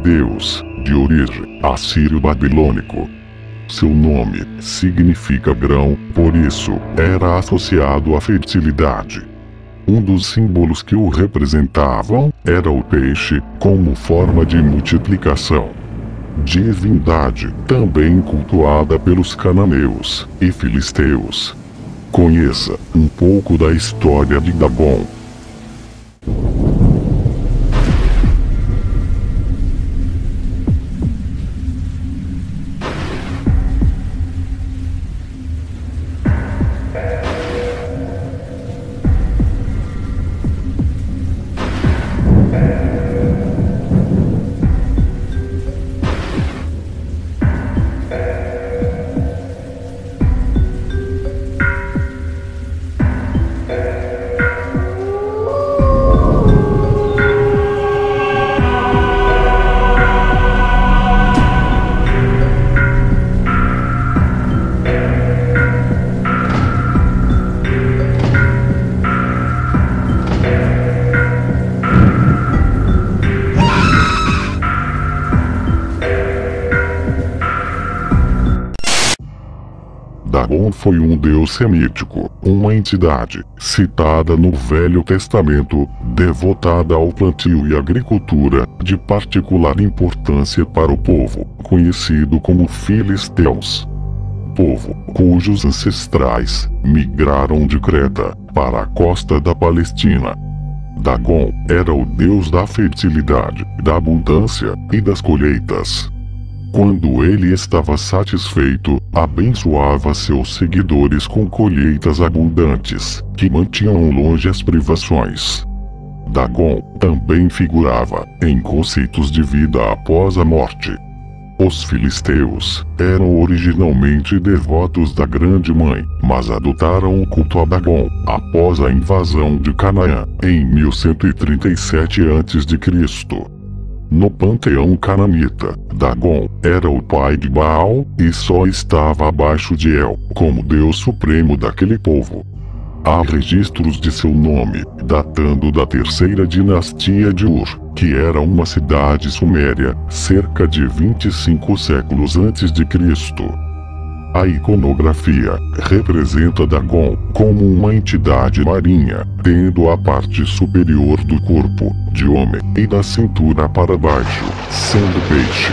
deus, de origem assírio-babilônico. Seu nome significa grão, por isso, era associado à fertilidade. Um dos símbolos que o representavam era o peixe, como forma de multiplicação. Divindade também cultuada pelos cananeus e filisteus. Conheça um pouco da história de Dagon. Dagon foi um deus semítico, uma entidade citada no Velho Testamento, devotada ao plantio e agricultura, de particular importância para o povo, conhecido como filisteus. Povo cujos ancestrais migraram de Creta para a costa da Palestina. Dagon era o deus da fertilidade, da abundância e das colheitas. Quando ele estava satisfeito, abençoava seus seguidores com colheitas abundantes, que mantinham longe as privações. Dagon também figurava em conceitos de vida após a morte. Os filisteus eram originalmente devotos da Grande Mãe, mas adotaram o culto a Dagon após a invasão de Canaã, em 1137 a.C. No panteão cananita, Dagon era o pai de Baal e só estava abaixo de El, como deus supremo daquele povo. Há registros de seu nome, datando da terceira dinastia de Ur, que era uma cidade suméria, cerca de 25 séculos antes de Cristo. A iconografia representa Dagon como uma entidade marinha, tendo a parte superior do corpo de homem e da cintura para baixo, sendo peixe.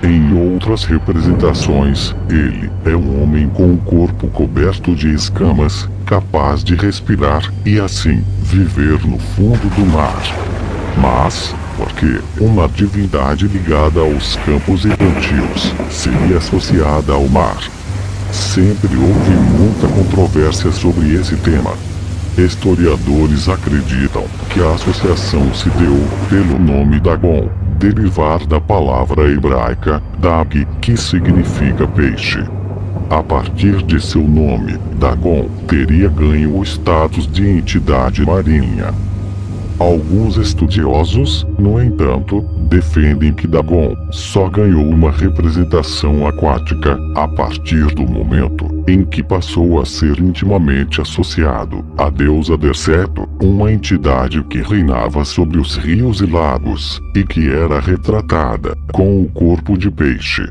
Em outras representações, ele é um homem com o corpo coberto de escamas, capaz de respirar e assim viver no fundo do mar. Mas, porque uma divindade ligada aos campos e plantios seria associada ao mar? Sempre houve muita controvérsia sobre esse tema. Historiadores acreditam que a associação se deu pelo nome Dagon, derivar da palavra hebraica Dag, que significa peixe. A partir de seu nome, Dagon teria ganho o status de entidade marinha. Alguns estudiosos, no entanto, defendem que Dagon só ganhou uma representação aquática a partir do momento em que passou a ser intimamente associado à deusa Derceto, uma entidade que reinava sobre os rios e lagos, e que era retratada com o corpo de peixe.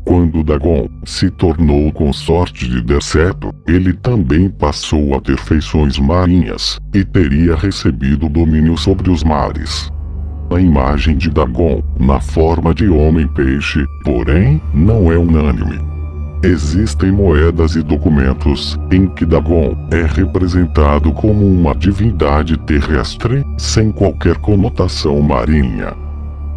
Quando Dagon se tornou consorte de Derceto, ele também passou a ter feições marinhas, e teria recebido domínio sobre os mares. A imagem de Dagon, na forma de homem-peixe, porém, não é unânime. Existem moedas e documentos em que Dagon é representado como uma divindade terrestre, sem qualquer conotação marinha.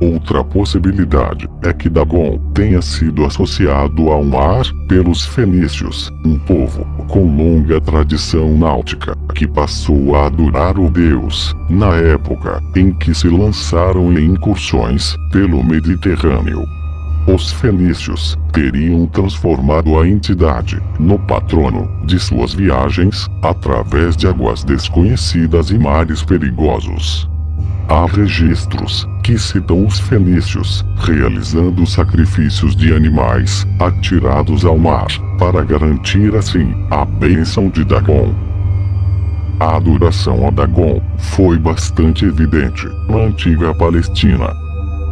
Outra possibilidade é que Dagon tenha sido associado ao mar pelos fenícios, um povo com longa tradição náutica, que passou a adorar o deus na época em que se lançaram em incursões pelo Mediterrâneo. Os fenícios teriam transformado a entidade no patrono de suas viagens através de águas desconhecidas e mares perigosos. Há registros que citam os fenícios realizando sacrifícios de animais atirados ao mar, para garantir assim a bênção de Dagon. A adoração a Dagon foi bastante evidente na antiga Palestina.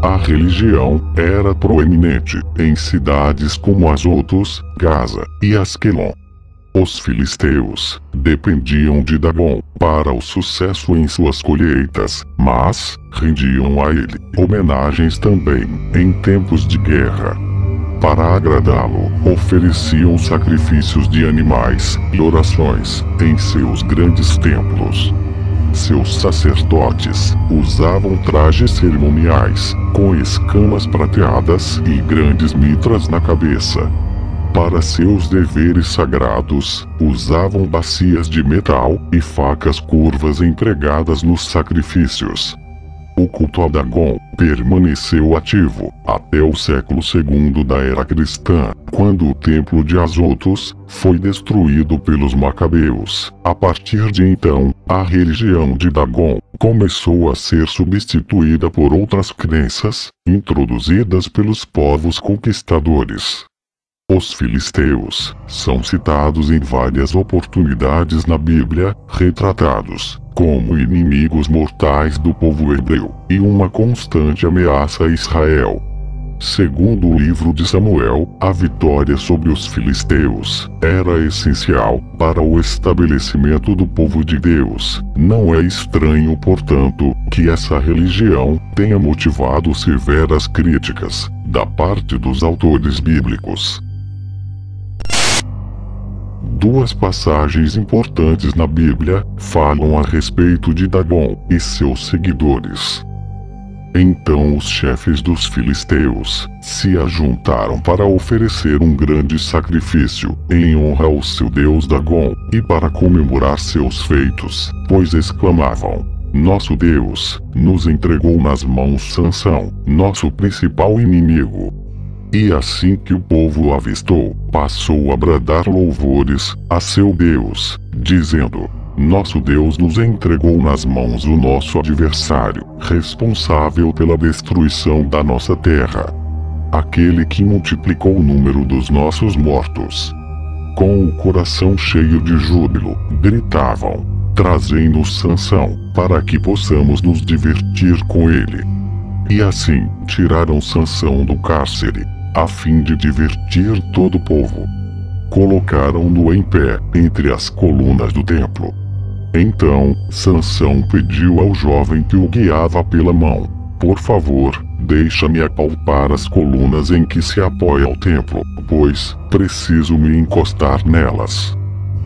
A religião era proeminente em cidades como Azotus, Gaza e Asquelon. Os filisteus dependiam de Dagon para o sucesso em suas colheitas, mas rendiam a ele homenagens também em tempos de guerra. Para agradá-lo, ofereciam sacrifícios de animais e orações em seus grandes templos. Seus sacerdotes usavam trajes cerimoniais, com escamas prateadas e grandes mitras na cabeça. Para seus deveres sagrados, usavam bacias de metal e facas curvas empregadas nos sacrifícios. O culto a Dagon permaneceu ativo até o século II da era cristã, quando o templo de Azotus foi destruído pelos Macabeus. A partir de então, a religião de Dagon começou a ser substituída por outras crenças, introduzidas pelos povos conquistadores. Os filisteus são citados em várias oportunidades na Bíblia, retratados como inimigos mortais do povo hebreu e uma constante ameaça a Israel. Segundo o livro de Samuel, a vitória sobre os filisteus era essencial para o estabelecimento do povo de Deus. Não é estranho, portanto, que essa religião tenha motivado severas críticas da parte dos autores bíblicos. Duas passagens importantes na Bíblia falam a respeito de Dagon e seus seguidores. Então os chefes dos filisteus se ajuntaram para oferecer um grande sacrifício em honra ao seu deus Dagon e para comemorar seus feitos, pois exclamavam: "Nosso Deus nos entregou nas mãos Sansão, nosso principal inimigo." E assim que o povo o avistou, passou a bradar louvores a seu Deus, dizendo: "Nosso Deus nos entregou nas mãos o nosso adversário, responsável pela destruição da nossa terra. Aquele que multiplicou o número dos nossos mortos." Com o coração cheio de júbilo, gritavam: "Trazei-nos Sansão, para que possamos nos divertir com ele." E assim, tiraram Sansão do cárcere, a fim de divertir todo o povo. Colocaram-no em pé entre as colunas do templo. Então, Sansão pediu ao jovem que o guiava pela mão: "Por favor, deixa-me apalpar as colunas em que se apoia o templo, pois preciso me encostar nelas."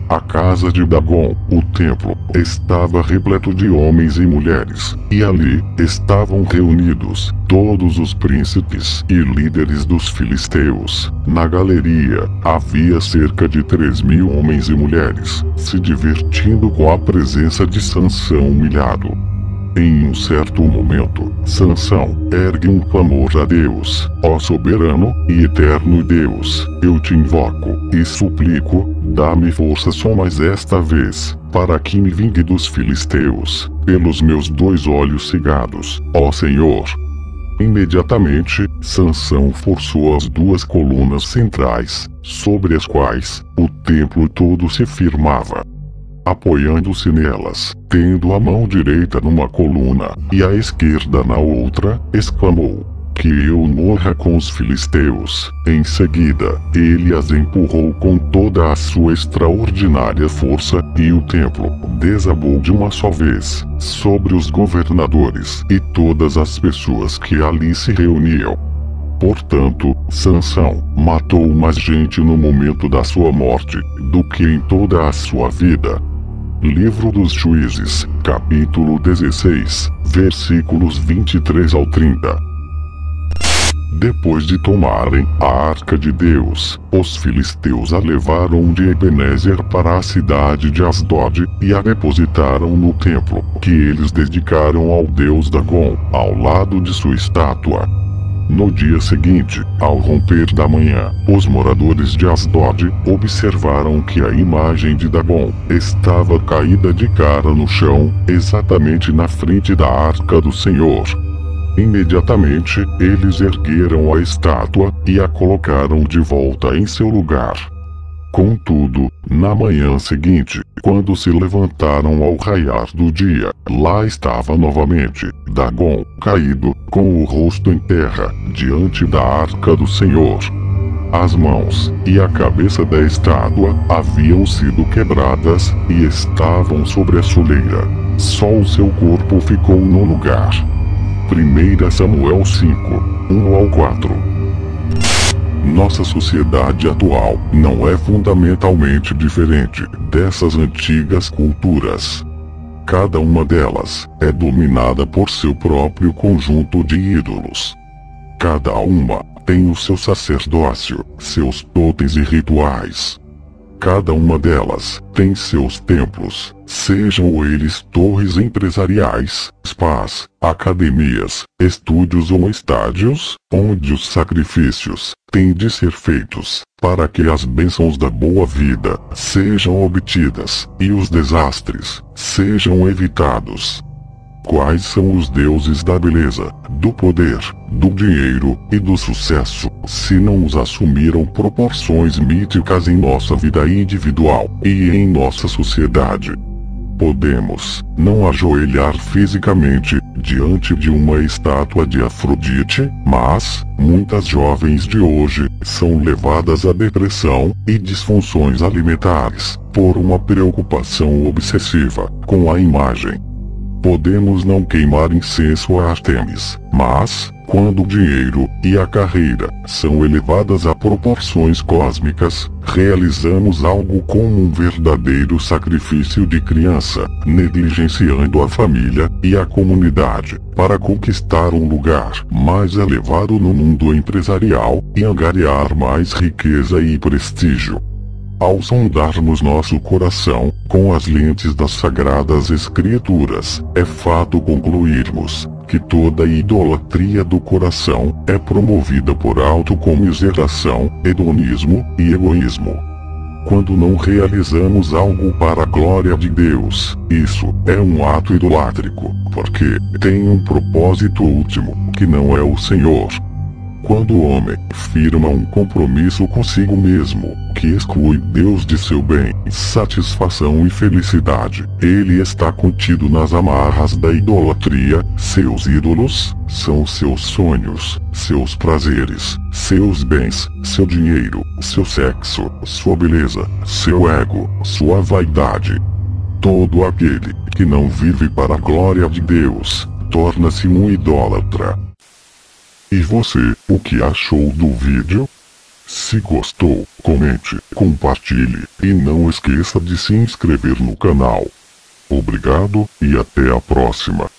A casa de Dagon, o templo, estava repleto de homens e mulheres, e ali estavam reunidos todos os príncipes e líderes dos filisteus. Na galeria, havia cerca de 3.000 homens e mulheres, se divertindo com a presença de Sansão humilhado. Em um certo momento, Sansão ergue um clamor a Deus: "Ó soberano e eterno Deus, eu te invoco e suplico, dá-me força só mais esta vez, para que me vingue dos filisteus, pelos meus 2 olhos cegados, ó Senhor." Imediatamente, Sansão forçou as 2 colunas centrais, sobre as quais o templo todo se firmava. Apoiando-se nelas, tendo a mão direita numa coluna e a esquerda na outra, exclamou: "Que eu morra com os filisteus." Em seguida, ele as empurrou com toda a sua extraordinária força, e o templo desabou de uma só vez sobre os governadores e todas as pessoas que ali se reuniam. Portanto, Sansão matou mais gente no momento da sua morte do que em toda a sua vida. Livro dos Juízes, capítulo 16, versículos 23 ao 30. Depois de tomarem a arca de Deus, os filisteus a levaram de Ebenezer para a cidade de Asdod e a depositaram no templo, que eles dedicaram ao deus Dagon, ao lado de sua estátua. No dia seguinte, ao romper da manhã, os moradores de Asdod observaram que a imagem de Dagon estava caída de cara no chão, exatamente na frente da arca do Senhor. Imediatamente, eles ergueram a estátua e a colocaram de volta em seu lugar. Contudo, na manhã seguinte, quando se levantaram ao raiar do dia, lá estava novamente Dagon, caído, com o rosto em terra, diante da arca do Senhor. As mãos e a cabeça da estátua haviam sido quebradas e estavam sobre a soleira. Só o seu corpo ficou no lugar. 1 Samuel 5, 1 ao 4. Nossa sociedade atual não é fundamentalmente diferente dessas antigas culturas. Cada uma delas é dominada por seu próprio conjunto de ídolos. Cada uma tem o seu sacerdócio, seus totens e rituais. Cada uma delas tem seus templos, sejam eles torres empresariais, spas, academias, estúdios ou estádios, onde os sacrifícios têm de ser feitos, para que as bênçãos da boa vida sejam obtidas, e os desastres sejam evitados. Quais são os deuses da beleza, do poder, do dinheiro e do sucesso, se não os assumiram proporções míticas em nossa vida individual e em nossa sociedade? Podemos não ajoelhar fisicamente diante de uma estátua de Afrodite, mas muitas jovens de hoje são levadas à depressão e disfunções alimentares por uma preocupação obsessiva com a imagem. Podemos não queimar incenso a Ártemis, mas, quando o dinheiro e a carreira são elevadas a proporções cósmicas, realizamos algo como um verdadeiro sacrifício de criança, negligenciando a família e a comunidade, para conquistar um lugar mais elevado no mundo empresarial e angariar mais riqueza e prestígio. Ao sondarmos nosso coração com as lentes das Sagradas Escrituras, é fato concluirmos que toda idolatria do coração é promovida por autocomiseração, hedonismo e egoísmo. Quando não realizamos algo para a glória de Deus, isso é um ato idolátrico, porque tem um propósito último, que não é o Senhor. Quando o homem firma um compromisso consigo mesmo, que exclui Deus de seu bem, satisfação e felicidade, ele está contido nas amarras da idolatria. Seus ídolos são seus sonhos, seus prazeres, seus bens, seu dinheiro, seu sexo, sua beleza, seu ego, sua vaidade. Todo aquele que não vive para a glória de Deus, torna-se um idólatra. E você, o que achou do vídeo? Se gostou, comente, compartilhe e não esqueça de se inscrever no canal. Obrigado e até a próxima.